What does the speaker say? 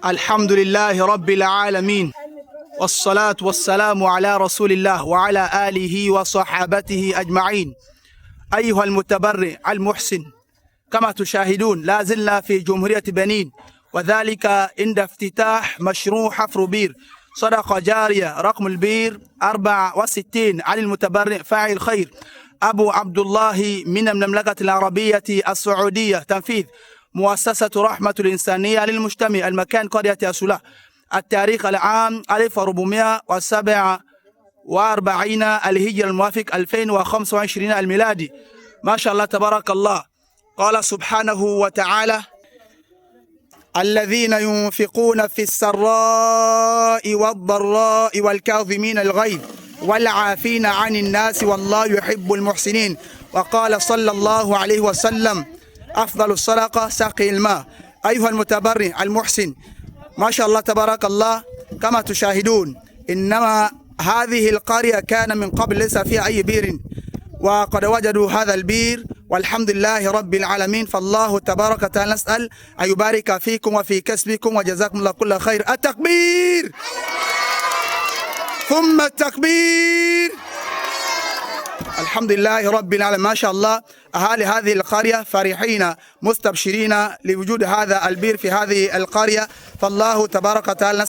الحمد لله رب العالمين، والصلاة والسلام على رسول الله وعلى آله وصحابته أجمعين. أيها المتبرع المحسن، كما تشاهدون لا زلنا في جمهورية بنين، وذلك عند افتتاح مشروع حفر بير صدقة جارية. رقم البير 64 على المتبرع فاعل خير أبو عبد الله من المملكة العربية السعودية، تنفيذ مؤسسة رحمة الإنسانية للمجتمع، المكان قرية أسولة، التاريخ العام 1447 الهجري الموافق 2025 الميلادي. ما شاء الله تبارك الله. قال سبحانه وتعالى: الذين ينفقون في السراء والضراء والكاظمين الغيظ والعافين عن الناس والله يحب المحسنين. وقال صلى الله عليه وسلم: أفضل الصدقة سقي الماء. أيها المتبرع المحسن، ما شاء الله تبارك الله، كما تشاهدون إنما هذه القرية كان من قبل ليس فيها أي بير، وقد وجدوا هذا البير والحمد لله رب العالمين. فالله تبارك وتعالى نسأل أن يبارك فيكم وفي كسبكم وجزاكم الله كل خير. التكبير ثم التكبير. الحمد لله رب العالمين. ما شاء الله أهالي هذه القرية فرحين مستبشرين لوجود هذا البير في هذه القرية. فالله تبارك وتعالى